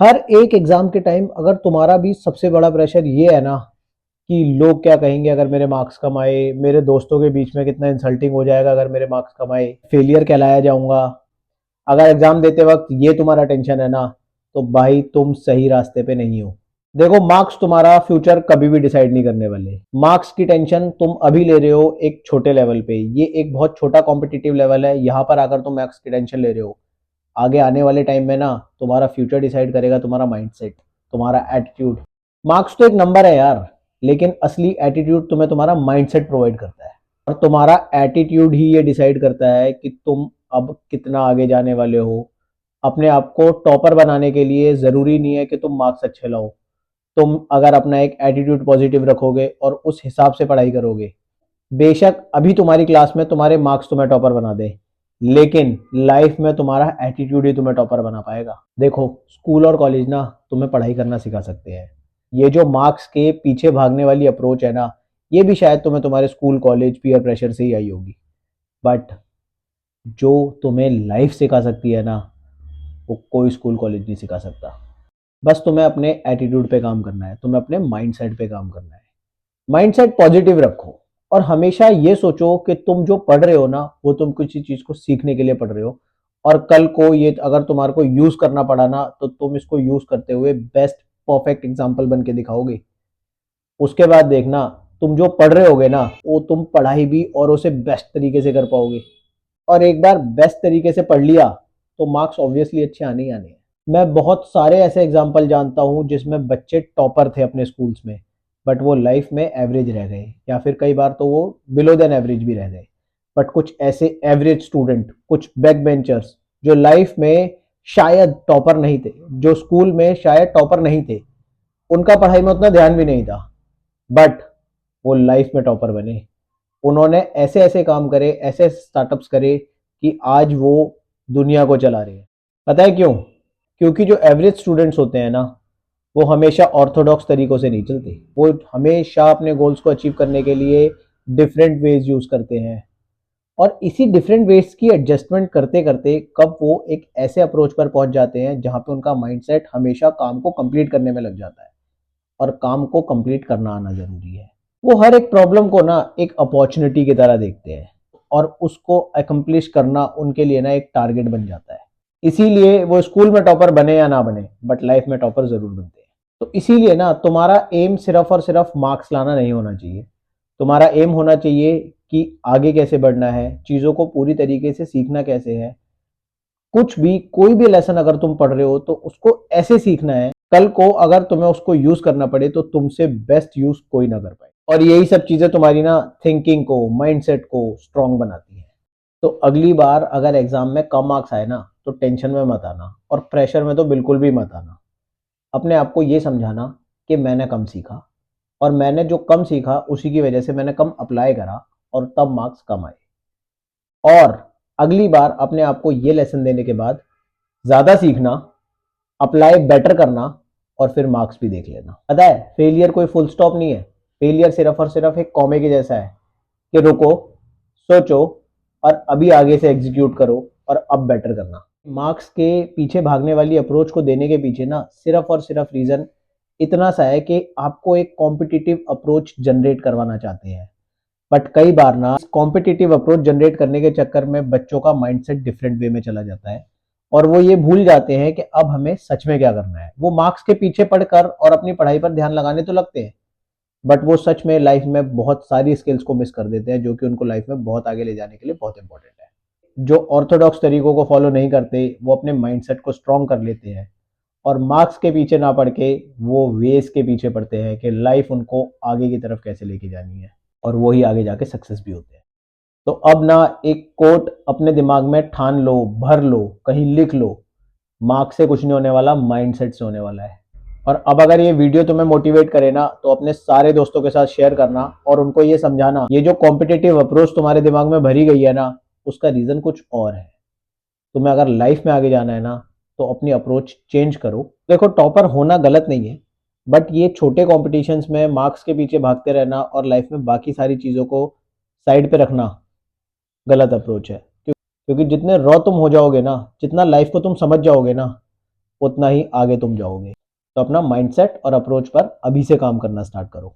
हर एक एग्जाम के टाइम अगर तुम्हारा भी सबसे बड़ा प्रेशर ये है ना कि लोग क्या कहेंगे अगर मेरे मार्क्स कम आए, मेरे दोस्तों के बीच में कितना इंसल्टिंग हो जाएगा अगर मेरे मार्क्स कम आए, फेलियर कहलाया जाऊंगा। अगर एग्जाम देते वक्त ये तुम्हारा टेंशन है ना, तो भाई तुम सही रास्ते पे नहीं हो। देखो, मार्क्स तुम्हारा फ्यूचर कभी भी डिसाइड नहीं करने वाले। मार्क्स की टेंशन तुम अभी ले रहे हो एक छोटे लेवल पे, ये एक बहुत छोटा कॉम्पिटिटिव लेवल है, यहाँ पर आकर तुम मार्क्स की टेंशन ले रहे हो। आगे आने वाले टाइम में ना तुम्हारा फ्यूचर डिसाइड करेगा तुम्हारा माइंडसेट, तुम्हारा एटीट्यूड। मार्क्स तो एक नंबर है यार, लेकिन असली एटीट्यूड तुम्हें तुम्हारा माइंडसेट प्रोवाइड करता है। और तुम्हारा एटीट्यूड ही ये डिसाइड करता है कि तुम अब कितना आगे जाने वाले हो। अपने आप को टॉपर बनाने के लिए जरूरी नहीं है कि तुम मार्क्स अच्छे लाओ। तुम अगर अपना एक एटीट्यूड पॉजिटिव रखोगे और उस हिसाब से पढ़ाई करोगे, बेशक अभी तुम्हारी क्लास में तुम्हारे मार्क्स तुम्हें टॉपर बना दे, लेकिन लाइफ में तुम्हारा एटीट्यूड ही तुम्हें टॉपर बना पाएगा। देखो, स्कूल और कॉलेज ना तुम्हें पढ़ाई करना सिखा सकते हैं। ये जो मार्क्स के पीछे भागने वाली अप्रोच है ना, ये भी शायद तुम्हें तुम्हारे स्कूल कॉलेज पीयर प्रेशर से ही आई होगी। बट जो तुम्हें लाइफ सिखा सकती है ना, वो कोई स्कूल कॉलेज नहीं सिखा सकता। बस तुम्हें अपने एटीट्यूड पे काम करना है, तुम्हें अपने माइंडसेट पे काम करना है। माइंडसेट पॉजिटिव रखो और हमेशा ये सोचो कि तुम जो पढ़ रहे हो ना, वो तुम किसी चीज को सीखने के लिए पढ़ रहे हो। और कल को ये अगर तुम्हारे को यूज करना पड़ा ना, तो तुम इसको यूज करते हुए बेस्ट परफेक्ट एग्जाम्पल बन के दिखाओगे। उसके बाद देखना, तुम जो पढ़ रहे होगे ना, वो तुम पढ़ाई भी और उसे बेस्ट तरीके से कर पाओगे। और एक बार बेस्ट तरीके से पढ़ लिया तो मार्क्स ऑब्वियसली अच्छे आने ही आने हैं। मैं बहुत सारे ऐसे एग्जाम्पल जानता हूँ जिसमें बच्चे टॉपर थे अपने स्कूल्स में, बट वो लाइफ में एवरेज रह गए, या फिर कई बार तो वो बिलो देन एवरेज भी रह गए। बट कुछ ऐसे एवरेज स्टूडेंट, कुछ बैक बेंचर्स, जो लाइफ में शायद टॉपर नहीं थे, जो स्कूल में शायद टॉपर नहीं थे, उनका पढ़ाई में उतना ध्यान भी नहीं था, बट वो लाइफ में टॉपर बने। उन्होंने ऐसे ऐसे काम करे, ऐसे स्टार्टअप्स करे कि आज वो दुनिया को चला रहे हैं। पता है क्यों? क्योंकि जो एवरेज स्टूडेंट्स होते हैं ना, वो हमेशा ऑर्थोडॉक्स तरीकों से नहीं चलते। वो हमेशा अपने गोल्स को अचीव करने के लिए डिफरेंट वेज यूज करते हैं। और इसी डिफरेंट वेज की एडजस्टमेंट करते करते कब वो एक ऐसे अप्रोच पर पहुंच जाते हैं जहां पे उनका माइंडसेट हमेशा काम को कंप्लीट करने में लग जाता है। और काम को कंप्लीट करना आना जरूरी है। वो हर एक प्रॉब्लम को ना एक अपॉर्चुनिटी की तरह देखते हैं, और उसको अकम्प्लिश करना उनके लिए ना एक टारगेट बन जाता है। इसीलिए वो स्कूल में टॉपर बने या ना बने, बट लाइफ में टॉपर जरूर बनते हैं। तो इसीलिए ना तुम्हारा एम सिर्फ और सिर्फ मार्क्स लाना नहीं होना चाहिए। तुम्हारा एम होना चाहिए कि आगे कैसे बढ़ना है, चीज़ों को पूरी तरीके से सीखना कैसे है। कुछ भी, कोई भी लेसन अगर तुम पढ़ रहे हो तो उसको ऐसे सीखना है, कल को अगर तुम्हें उसको यूज करना पड़े तो तुमसे बेस्ट यूज कोई ना कर पाए। और यही सब चीजें तुम्हारी ना थिंकिंग को, माइंडसेट को स्ट्रांग बनाती है। तो अगली बार अगर एग्जाम में कम मार्क्स आए ना, तो टेंशन में मत आना और प्रेशर में तो बिल्कुल भी मत आना। अपने आप को ये समझाना कि मैंने कम सीखा, और मैंने जो कम सीखा उसी की वजह से मैंने कम अप्लाई करा, और तब मार्क्स कम आए। और अगली बार अपने आप को ये लेसन देने के बाद ज्यादा सीखना, अप्लाई बेटर करना, और फिर मार्क्स भी देख लेना। पता है, फेलियर कोई फुल स्टॉप नहीं है। फेलियर सिर्फ और सिर्फ एक कॉमे के जैसा है कि रुको, सोचो, और अभी आगे से एग्जीक्यूट करो और अब बेटर करना। मार्क्स के पीछे भागने वाली अप्रोच को देने के पीछे ना सिर्फ और सिर्फ रीजन इतना सा है कि आपको एक कॉम्पिटिटिव अप्रोच जनरेट करवाना चाहते हैं। बट कई बार ना कॉम्पिटिटिव अप्रोच जनरेट करने के चक्कर में बच्चों का माइंडसेट डिफरेंट वे में चला जाता है, और वो ये भूल जाते हैं कि अब हमें सच में क्या करना है। वो मार्क्स के पीछे पढ़कर और अपनी पढ़ाई पर ध्यान लगाने तो लगते हैं, बट वो सच में लाइफ में बहुत सारी स्किल्स को मिस कर देते हैं जो कि उनको लाइफ में बहुत आगे ले जाने के लिए बहुत इंपॉर्टेंट है। जो ऑर्थोडॉक्स तरीकों को फॉलो नहीं करते, वो अपने माइंडसेट को स्ट्रॉन्ग कर लेते हैं, और मार्क्स के पीछे ना पढ़ के वो वेज के पीछे पढ़ते हैं कि लाइफ उनको आगे की तरफ कैसे लेके जानी है, और वो ही आगे जाके सक्सेस भी होते हैं। तो अब ना एक कोट अपने दिमाग में ठान लो, भर लो, कहीं लिख लो, मार्क्स से कुछ नहीं होने वाला, माइंडसेट से होने वाला है। और अब अगर ये वीडियो तुम्हें मोटिवेट करे ना, तो अपने सारे दोस्तों के साथ शेयर करना और उनको ये समझाना, ये जो कॉम्पिटिटिव अप्रोच तुम्हारे दिमाग में भरी गई है ना, उसका रीजन कुछ और है। तुम्हें अगर लाइफ में आगे जाना है ना, तो अपनी अप्रोच चेंज करो। देखो, टॉपर होना गलत नहीं है, बट ये छोटे कॉम्पिटिशन्स में मार्क्स के पीछे भागते रहना और लाइफ में बाकी सारी चीज़ों को साइड पे रखना गलत अप्रोच है। क्योंकि जितने रॉ तुम हो जाओगे ना, जितना लाइफ को तुम समझ जाओगे ना, उतना ही आगे तुम जाओगे। तो अपना माइंडसेट और अप्रोच पर अभी से काम करना स्टार्ट करो।